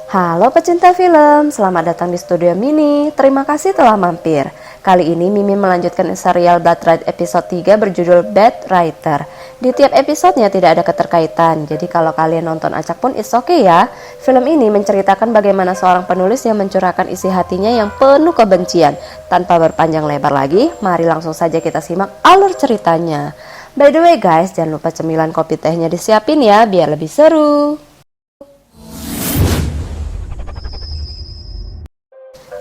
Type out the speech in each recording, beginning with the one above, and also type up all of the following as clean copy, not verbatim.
Halo pecinta film, selamat datang di Studio Mini. Terima kasih telah mampir. Kali ini Mimin melanjutkan serial Blood Ride episode 3 berjudul Bad Writer. Di tiap episodenya tidak ada keterkaitan, jadi kalau kalian nonton acak pun it's okay ya. Film ini menceritakan bagaimana seorang penulis yang mencurahkan isi hatinya yang penuh kebencian. Tanpa berpanjang lebar lagi, mari langsung saja kita simak alur ceritanya. By the way guys, jangan lupa cemilan kopi tehnya disiapin ya, biar lebih seru.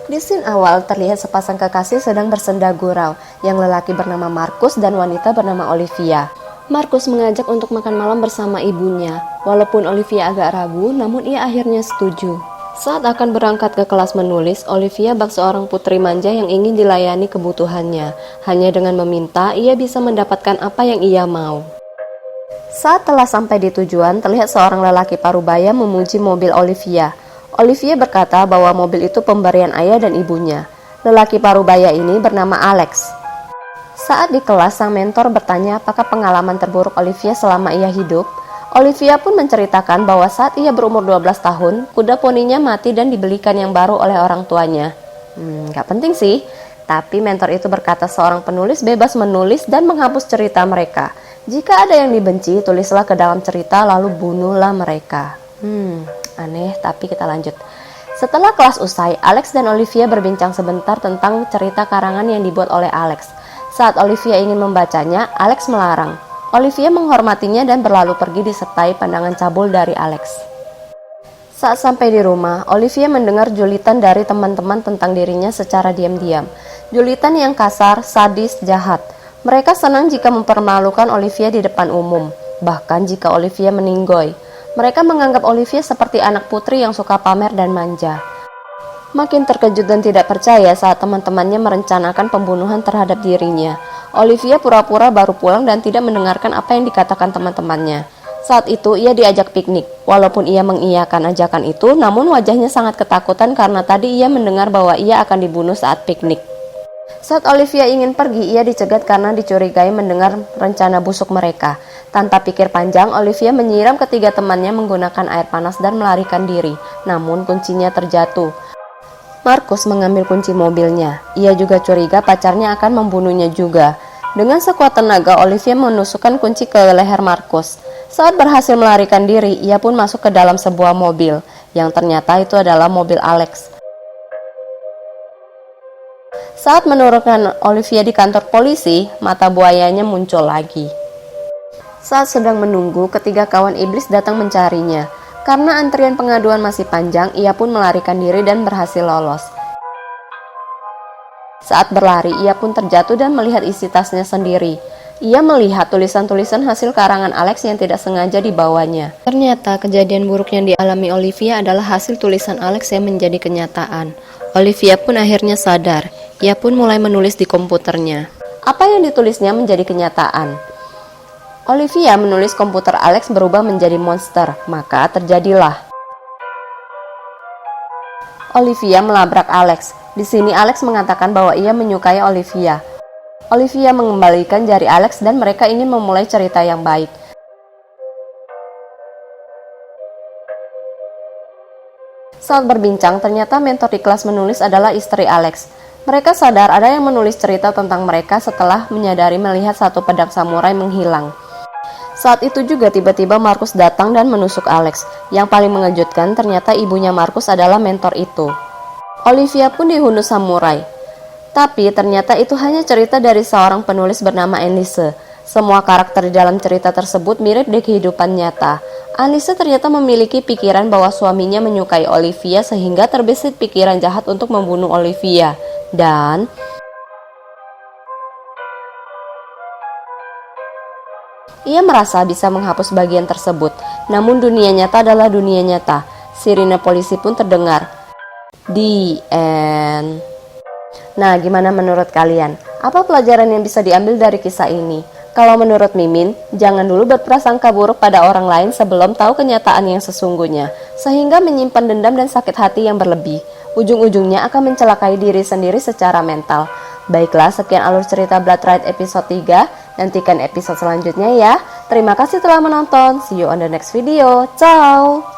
Di scene awal terlihat sepasang kekasih sedang bersenda gurau, yang lelaki bernama Markus dan wanita bernama Olivia. Markus mengajak untuk makan malam bersama ibunya. Walaupun Olivia agak ragu, namun ia akhirnya setuju. Saat akan berangkat ke kelas menulis, Olivia bak seorang putri manja yang ingin dilayani kebutuhannya. Hanya dengan meminta, ia bisa mendapatkan apa yang ia mau. Saat telah sampai di tujuan, terlihat seorang lelaki parubaya memuji mobil Olivia. Olivia berkata bahwa mobil itu pemberian ayah dan ibunya. Lelaki parubaya ini bernama Alex. Saat di kelas, sang mentor bertanya apakah pengalaman terburuk Olivia selama ia hidup. Olivia pun menceritakan bahwa saat ia berumur 12 tahun, kuda poninya mati dan dibelikan yang baru oleh orang tuanya. Gak penting sih, tapi mentor itu berkata seorang penulis bebas menulis dan menghapus cerita mereka. Jika ada yang dibenci, tulislah ke dalam cerita lalu bunuhlah mereka. Aneh, tapi kita lanjut. Setelah kelas usai, Alex dan Olivia berbincang sebentar tentang cerita karangan yang dibuat oleh Alex. Saat Olivia ingin membacanya, Alex melarang. Olivia menghormatinya dan berlalu pergi disertai pandangan cabul dari Alex. Saat sampai di rumah, Olivia mendengar julitan dari teman-teman tentang dirinya secara diam-diam. Julitan yang kasar, sadis, jahat. Mereka senang jika mempermalukan Olivia di depan umum, bahkan jika Olivia meninggoy. Mereka menganggap Olivia seperti anak putri yang suka pamer dan manja. Makin terkejut dan tidak percaya saat teman-temannya merencanakan pembunuhan terhadap dirinya. Olivia pura-pura baru pulang dan tidak mendengarkan apa yang dikatakan teman-temannya. Saat itu ia diajak piknik. Walaupun ia mengiyakan ajakan itu, namun wajahnya sangat ketakutan karena tadi ia mendengar bahwa ia akan dibunuh saat piknik. Saat Olivia ingin pergi, ia dicegat karena dicurigai mendengar rencana busuk mereka. Tanpa pikir panjang, Olivia menyiram ketiga temannya menggunakan air panas dan melarikan diri. Namun kuncinya terjatuh. Markus mengambil kunci mobilnya. Ia juga curiga pacarnya akan membunuhnya juga. Dengan sekuat tenaga, Olivia menusukkan kunci ke leher Markus. Saat berhasil melarikan diri, ia pun masuk ke dalam sebuah mobil, yang ternyata itu adalah mobil Alex. Saat menurunkan Olivia di kantor polisi, mata buayanya muncul lagi. Saat sedang menunggu, ketiga kawan iblis datang mencarinya. Karena antrian pengaduan masih panjang, ia pun melarikan diri dan berhasil lolos. Saat berlari, ia pun terjatuh dan melihat isi tasnya sendiri. Ia melihat tulisan-tulisan hasil karangan Alex yang tidak sengaja dibawanya. Ternyata kejadian buruk yang dialami Olivia adalah hasil tulisan Alex yang menjadi kenyataan. Olivia pun akhirnya sadar. Ia pun mulai menulis di komputernya. Apa yang ditulisnya menjadi kenyataan. Olivia menulis komputer Alex berubah menjadi monster, maka terjadilah. Olivia melabrak Alex. Di sini Alex mengatakan bahwa ia menyukai Olivia. Olivia mengembalikan jari Alex dan mereka ingin memulai cerita yang baik. Saat berbincang, ternyata mentor di kelas menulis adalah istri Alex. Mereka sadar ada yang menulis cerita tentang mereka setelah menyadari melihat satu pedang samurai menghilang. Saat itu juga tiba-tiba Markus datang dan menusuk Alex. Yang paling mengejutkan ternyata ibunya Markus adalah mentor itu. Olivia pun dihunus samurai. Tapi ternyata itu hanya cerita dari seorang penulis bernama Annelise. Semua karakter di dalam cerita tersebut mirip di kehidupan nyata. Annelise ternyata memiliki pikiran bahwa suaminya menyukai Olivia sehingga terbesit pikiran jahat untuk membunuh Olivia. Dan ia merasa bisa menghapus bagian tersebut. Namun dunia nyata adalah dunia nyata. Sirine polisi pun terdengar. The end. Nah, gimana menurut kalian? Apa pelajaran yang bisa diambil dari kisah ini? Kalau menurut Mimin, jangan dulu berprasangka buruk pada orang lain sebelum tahu kenyataan yang sesungguhnya, sehingga menyimpan dendam dan sakit hati yang berlebih. ujung-ujungnya akan mencelakai diri sendiri secara mental. Baiklah, sekian alur cerita Blood Ride episode 3. Nantikan episode selanjutnya ya. Terima kasih telah menonton. See you on the next video. Ciao!